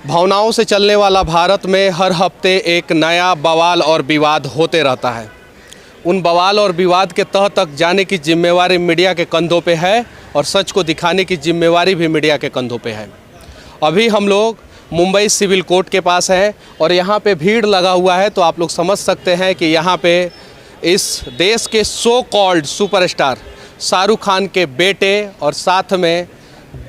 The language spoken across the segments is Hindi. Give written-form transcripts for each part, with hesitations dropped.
भावनाओं से चलने वाला भारत में हर हफ्ते एक नया बवाल और विवाद होते रहता है। उन बवाल और विवाद के तह तक जाने की जिम्मेवारी मीडिया के कंधों पे है और सच को दिखाने की जिम्मेवारी भी मीडिया के कंधों पे है। अभी हम लोग मुंबई सिविल कोर्ट के पास हैं और यहाँ पे भीड़ लगा हुआ है, तो आप लोग समझ सकते हैं कि यहाँ पे इस देश के so called superstar Shahrukh Khan के बेटे और साथ में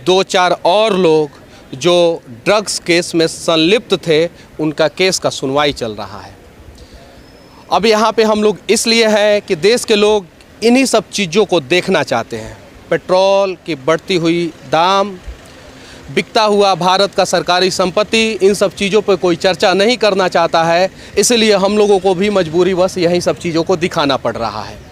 2-4 और लोग जो ड्रग्स केस में संलिप्त थे, उनका केस का सुनवाई चल रहा है। अब यहाँ पे हम लोग इसलिए हैं कि देश के लोग इन्हीं सब चीज़ों को देखना चाहते हैं। पेट्रोल की बढ़ती हुई दाम, बिकता हुआ भारत का सरकारी संपत्ति, इन सब चीज़ों पर कोई चर्चा नहीं करना चाहता है। इसलिए हम लोगों को भी मजबूरीवश यही सब चीज़ों को दिखाना पड़ रहा है।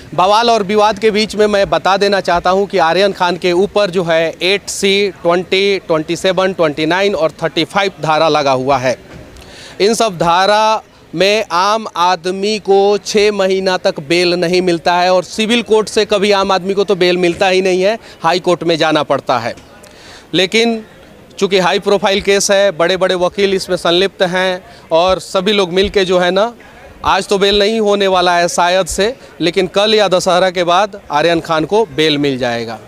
बवाल और विवाद के बीच में मैं बता देना चाहता हूं कि आर्यन खान के ऊपर जो है 8C, 20, 27, 29 और 35 धारा लगा हुआ है। इन सब धारा में आम आदमी को 6 महीना तक बेल नहीं मिलता है और सिविल कोर्ट से कभी आम आदमी को तो बेल मिलता ही नहीं है, हाई कोर्ट में जाना पड़ता है। लेकिन चूँकि हाई प्रोफाइल केस है, बड़े बड़े वकील इसमें संलिप्त हैं और सभी लोग मिल के जो है ना, आज तो बेल नहीं होने वाला है शायद से, लेकिन कल या दशहरा के बाद आर्यन खान को बेल मिल जाएगा।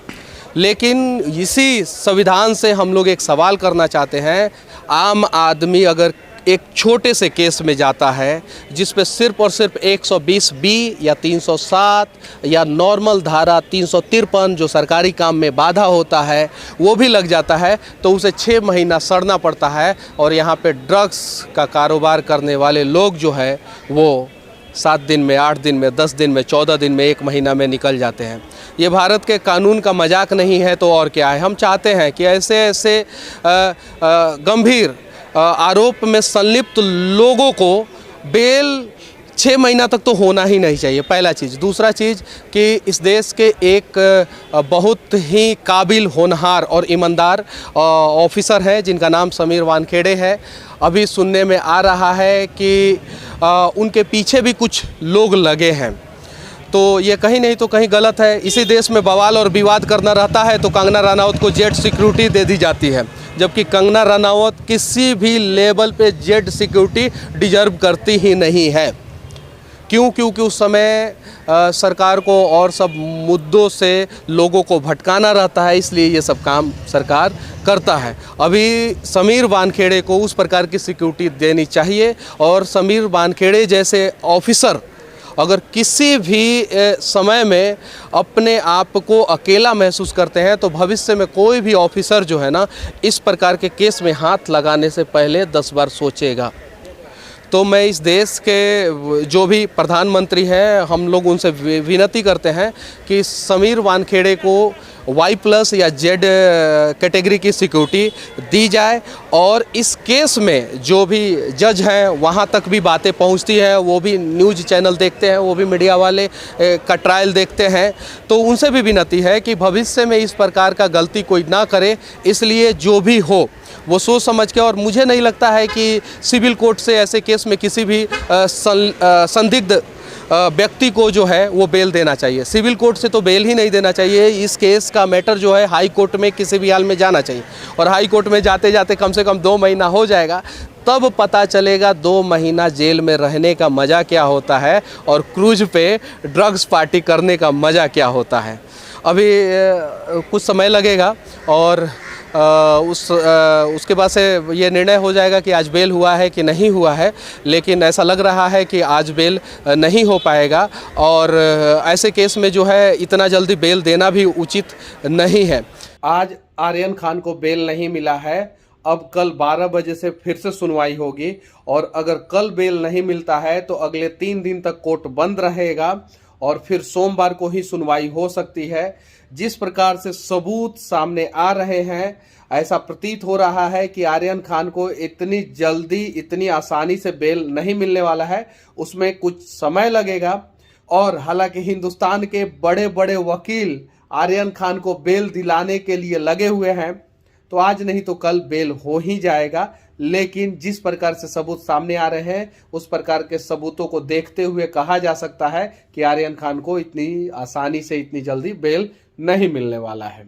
लेकिन इसी संविधान से हम लोग एक सवाल करना चाहते हैं। आम आदमी अगर एक छोटे से केस में जाता है जिस पे सिर्फ और सिर्फ 120B या 307 या नॉर्मल धारा 353 जो सरकारी काम में बाधा होता है वो भी लग जाता है, तो उसे 6 महीना सड़ना पड़ता है। और यहाँ पे ड्रग्स का कारोबार करने वाले लोग जो है वो 7 दिन में, 8 दिन में, 10 दिन में, 14 दिन में, 1 महीना में निकल जाते हैं। ये भारत के कानून का मजाक नहीं है तो और क्या है। हम चाहते हैं कि ऐसे गंभीर आरोप में संलिप्त लोगों को बेल 6 महीना तक तो होना ही नहीं चाहिए, पहला चीज़। दूसरा चीज़ कि इस देश के एक बहुत ही काबिल, होनहार और ईमानदार ऑफिसर हैं जिनका नाम समीर वानखेड़े है। अभी सुनने में आ रहा है कि उनके पीछे भी कुछ लोग लगे हैं, तो ये कहीं नहीं तो कहीं गलत है। इसी देश में बवाल और विवाद करना रहता है तो कंगना रनौत को जेड सिक्योरिटी दे दी जाती है, जबकि कंगना रनौत किसी भी लेवल पे जेड सिक्योरिटी डिजर्व करती ही नहीं है। क्यों? क्योंकि उस समय सरकार को और सब मुद्दों से लोगों को भटकाना रहता है, इसलिए ये सब काम सरकार करता है। अभी समीर वानखेड़े को उस प्रकार की सिक्योरिटी देनी चाहिए और समीर वानखेड़े जैसे ऑफिसर अगर किसी भी समय में अपने आप को अकेला महसूस करते हैं तो भविष्य में कोई भी ऑफिसर जो है ना, इस प्रकार के केस में हाथ लगाने से पहले 10 बार सोचेगा। तो मैं इस देश के जो भी प्रधानमंत्री हैं, हम लोग उनसे विनती करते हैं कि समीर वानखेड़े को Y+ या Z कैटेगरी की सिक्योरिटी दी जाए और इस केस में जो भी जज हैं वहाँ तक भी बातें पहुँचती हैं, वो भी न्यूज़ चैनल देखते हैं, वो भी मीडिया वाले का ट्रायल देखते हैं, तो उनसे भी विनती है कि भविष्य में इस प्रकार का गलती कोई ना करे। इसलिए जो भी हो वो सोच समझ के, और मुझे नहीं लगता है कि सिविल कोर्ट से ऐसे केस में किसी भी संदिग्ध व्यक्ति को जो है वो बेल देना चाहिए। सिविल कोर्ट से तो बेल ही नहीं देना चाहिए। इस केस का मैटर जो है हाई कोर्ट में किसी भी हाल में जाना चाहिए और हाई कोर्ट में जाते जाते कम से कम 2 महीना हो जाएगा, तब पता चलेगा 2 महीना जेल में रहने का मज़ा क्या होता है और क्रूज पे ड्रग्स पार्टी करने का मज़ा क्या होता है। अभी कुछ समय लगेगा और उसके बाद से ये निर्णय हो जाएगा कि आज बेल हुआ है कि नहीं हुआ है, लेकिन ऐसा लग रहा है कि आज बेल नहीं हो पाएगा और ऐसे केस में जो है इतना जल्दी बेल देना भी उचित नहीं है। आज आर्यन खान को बेल नहीं मिला है, अब कल 12 बजे से फिर से सुनवाई होगी और अगर कल बेल नहीं मिलता है तो अगले 3 दिन तक कोर्ट बंद रहेगा और फिर सोमवार को ही सुनवाई हो सकती है। जिस प्रकार से सबूत सामने आ रहे हैं, ऐसा प्रतीत हो रहा है कि आर्यन खान को इतनी जल्दी, इतनी आसानी से बेल नहीं मिलने वाला है, उसमें कुछ समय लगेगा। और हालांकि हिंदुस्तान के बड़े बड़े वकील आर्यन खान को बेल दिलाने के लिए लगे हुए हैं, तो आज नहीं तो कल बेल हो ही जाएगा। लेकिन जिस प्रकार से सबूत सामने आ रहे हैं, उस प्रकार के सबूतों को देखते हुए कहा जा सकता है कि आर्यन खान को इतनी आसानी से, इतनी जल्दी बेल नहीं मिलने वाला है।